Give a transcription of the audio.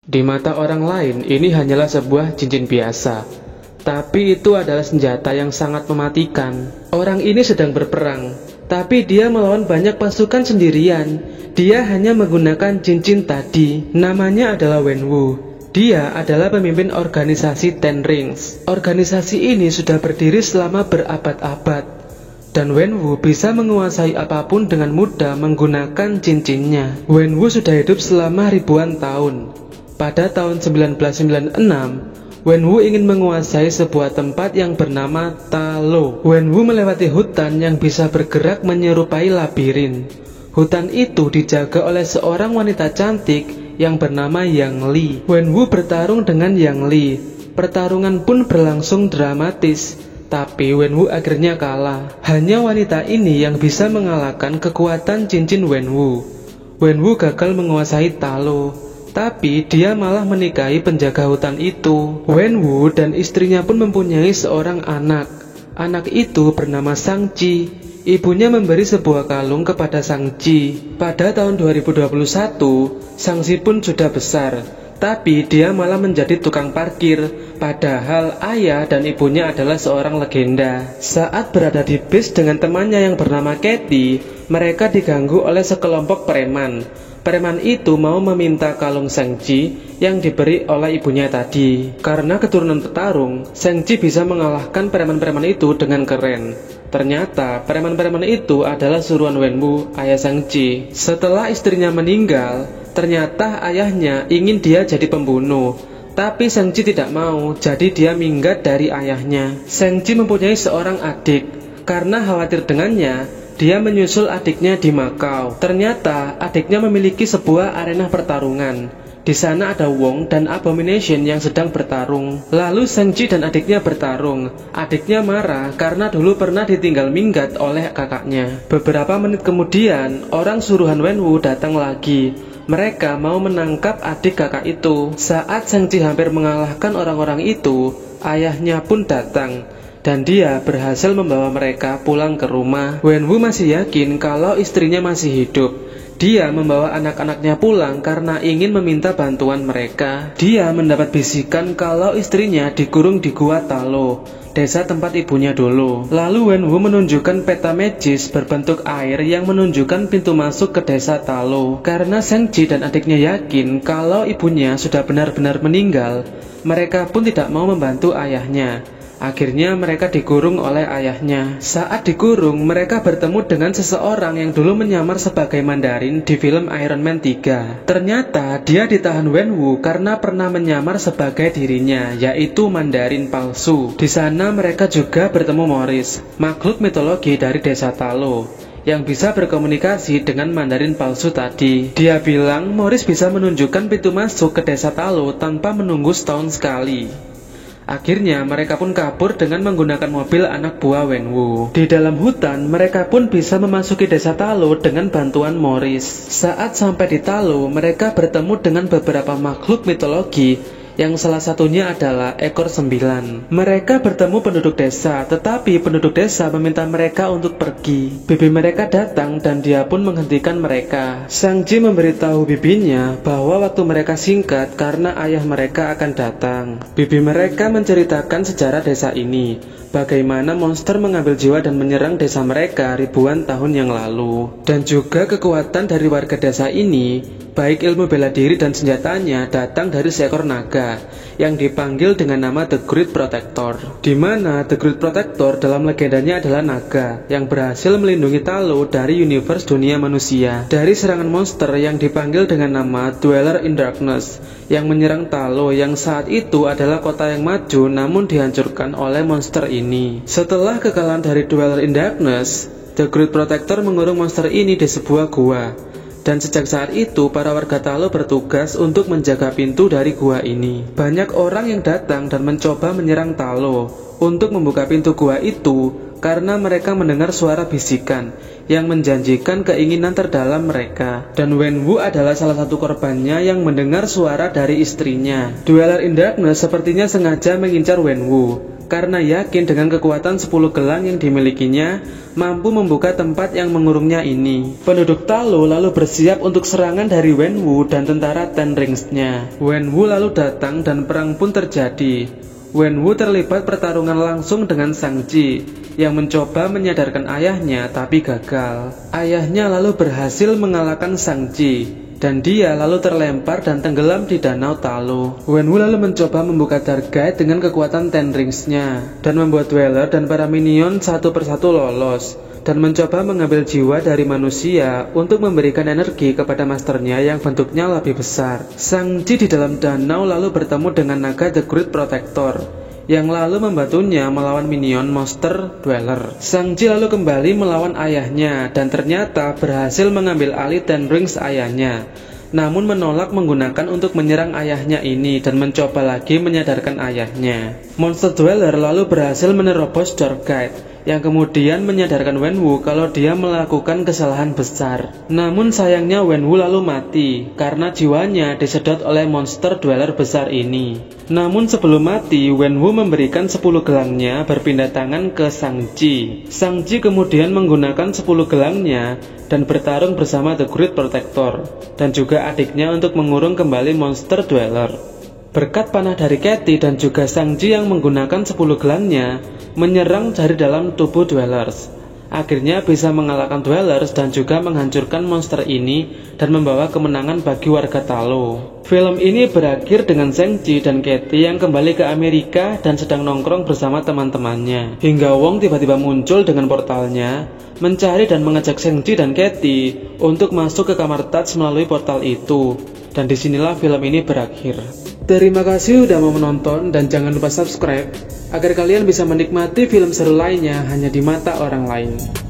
Di mata orang lain, ini hanyalah sebuah cincin biasa. Tapi itu adalah senjata yang sangat mematikan. Orang ini sedang berperang, tapi dia melawan banyak pasukan sendirian. Dia hanya menggunakan cincin tadi. Namanya adalah Wenwu. Dia adalah pemimpin organisasi Ten Rings. Organisasi ini sudah berdiri selama berabad-abad. Dan Wenwu bisa menguasai apapun dengan mudah menggunakan cincinnya. Wenwu sudah hidup selama ribuan tahun. Pada tahun 1996, Wenwu ingin menguasai sebuah tempat yang bernama Ta Lo. Wenwu melewati hutan yang bisa bergerak menyerupai labirin. Hutan itu dijaga oleh seorang wanita cantik yang bernama Yang Li. Wenwu bertarung dengan Yang Li. Pertarungan pun berlangsung dramatis, tapi Wenwu akhirnya kalah. Hanya wanita ini yang bisa mengalahkan kekuatan cincin Wenwu. Wenwu gagal menguasai Ta Lo, tapi dia malah menikahi penjaga hutan itu. Wenwu dan istrinya pun mempunyai seorang anak. Anak itu bernama Shang-Chi. Ibunya memberi sebuah kalung kepada Shang-Chi. Pada tahun 2021, Shang-Chi pun sudah besar, tapi dia malah menjadi tukang parkir. Padahal ayah dan ibunya adalah seorang legenda. Saat berada di bis dengan temannya yang bernama Katie, mereka diganggu oleh sekelompok preman. Preman itu mau meminta kalung Shang-Chi yang diberi oleh ibunya tadi. Karena keturunan petarung, Shang-Chi bisa mengalahkan preman-preman itu dengan keren. Ternyata preman-preman itu adalah suruhan Wenwu, ayah Shang-Chi. Setelah istrinya meninggal, ternyata ayahnya ingin dia jadi pembunuh. Tapi Shang-Chi tidak mau, jadi dia minggat dari ayahnya. Shang-Chi mempunyai seorang adik. Karena khawatir dengannya, dia menyusul adiknya di Macau. Ternyata adiknya memiliki sebuah arena pertarungan. Di sana ada Wong dan Abomination yang sedang bertarung. Lalu Shang-Chi dan adiknya bertarung. Adiknya marah karena dulu pernah ditinggal minggat oleh kakaknya. Beberapa menit kemudian, orang suruhan Wenwu datang lagi. Mereka mau menangkap adik kakak itu. Saat Shang-Chi hampir mengalahkan orang-orang itu, ayahnya pun datang. Dan dia berhasil membawa mereka pulang ke rumah. Wenwu masih yakin kalau istrinya masih hidup. Dia membawa anak-anaknya pulang karena ingin meminta bantuan mereka. Dia mendapat bisikan kalau istrinya dikurung di Gua Ta Lo, desa tempat ibunya dulu. Lalu Wenwu menunjukkan peta magis berbentuk air yang menunjukkan pintu masuk ke desa Ta Lo. Karena Shang-Chi dan adiknya yakin kalau ibunya sudah benar-benar meninggal, mereka pun tidak mau membantu ayahnya. Akhirnya mereka dikurung oleh ayahnya. Saat dikurung, mereka bertemu dengan seseorang yang dulu menyamar sebagai Mandarin di film Iron Man 3. Ternyata dia ditahan Wenwu karena pernah menyamar sebagai dirinya, yaitu Mandarin palsu. Di sana mereka juga bertemu Morris, makhluk mitologi dari desa Ta Lo, yang bisa berkomunikasi dengan Mandarin palsu tadi. Dia bilang Morris bisa menunjukkan pintu masuk ke desa Ta Lo tanpa menunggu setahun sekali. Akhirnya mereka pun kabur dengan menggunakan mobil anak buah Wenwu. Di dalam hutan, mereka pun bisa memasuki desa Ta Lo dengan bantuan Morris. Saat sampai di Ta Lo, mereka bertemu dengan beberapa makhluk mitologi, yang salah satunya adalah ekor 9. Mereka bertemu penduduk desa, tetapi penduduk desa meminta mereka untuk pergi. Bibi mereka datang dan dia pun menghentikan mereka. Shang-Chi memberitahu bibinya bahwa waktu mereka singkat karena ayah mereka akan datang. Bibi mereka menceritakan sejarah desa ini, bagaimana monster mengambil jiwa dan menyerang desa mereka ribuan tahun yang lalu. Dan juga kekuatan dari warga desa ini, baik ilmu bela diri dan senjatanya, datang dari seekor naga yang dipanggil dengan nama The Great Protector. Di mana The Great Protector dalam legendanya adalah naga yang berhasil melindungi Ta Lo dari universe dunia manusia dari serangan monster yang dipanggil dengan nama Dweller in Darkness yang menyerang Ta Lo, yang saat itu adalah kota yang maju namun dihancurkan oleh monster ini. Setelah kekalahan dari Dweller in Darkness, The Great Protector mengurung monster ini di sebuah gua. Dan sejak saat itu, para warga Ta Lo bertugas untuk menjaga pintu dari gua ini. Banyak orang yang datang dan mencoba menyerang Ta Lo. Untuk membuka pintu gua itu, karena mereka mendengar suara bisikan yang menjanjikan keinginan terdalam mereka. Dan Wenwu adalah salah satu korbannya yang mendengar suara dari istrinya. Dweller in Darkness sepertinya sengaja mengincar Wenwu karena yakin dengan kekuatan 10 gelang yang dimilikinya mampu membuka tempat yang mengurungnya ini. Penduduk Talo lalu bersiap untuk serangan dari Wenwu dan tentara Ten Rings-nya. Wenwu lalu datang dan perang pun terjadi. Wenwu terlibat pertarungan langsung dengan Shang-Chi yang mencoba menyadarkan ayahnya tapi gagal. Ayahnya lalu berhasil mengalahkan Shang-Chi dan dia lalu terlempar dan tenggelam di danau Talo. Wenwu lalu mencoba membuka Dark Gate dengan kekuatan Ten Rings-nya dan membuat Dweller dan para minion satu persatu lolos dan mencoba mengambil jiwa dari manusia untuk memberikan energi kepada masternya yang bentuknya lebih besar. Shang-Chi di dalam danau lalu bertemu dengan naga The Great Protector yang lalu membantunya melawan minion monster Dweller. Shang-Chi lalu kembali melawan ayahnya dan ternyata berhasil mengambil alih Ten Rings ayahnya, namun menolak menggunakan untuk menyerang ayahnya ini dan mencoba lagi menyadarkan ayahnya. Monster Dweller lalu berhasil menerobos Dark Gate yang kemudian menyadarkan Wenwu kalau dia melakukan kesalahan besar. Namun sayangnya Wenwu lalu mati karena jiwanya disedot oleh monster Dweller besar ini. Namun sebelum mati, Wenwu memberikan 10 gelangnya berpindah tangan ke Shang-Chi. Shang-Chi kemudian menggunakan 10 gelangnya dan bertarung bersama The Great Protector dan juga adiknya untuk mengurung kembali monster Dweller. Berkat panah dari Katy dan juga Shang-Chi yang menggunakan 10 gelangnya menyerang dari dalam tubuh Dwellers. Akhirnya bisa mengalahkan Dwellers dan juga menghancurkan monster ini dan membawa kemenangan bagi warga Talo. Film ini berakhir dengan Shang-Chi dan Katy yang kembali ke Amerika dan sedang nongkrong bersama teman-temannya. Hingga Wong tiba-tiba muncul dengan portalnya, mencari dan mengajak Shang-Chi dan Katy untuk masuk ke kamar Touch melalui portal itu. Dan disinilah film ini berakhir. Terima kasih udah mau menonton dan jangan lupa subscribe agar kalian bisa menikmati film seru lainnya hanya di mata orang lain.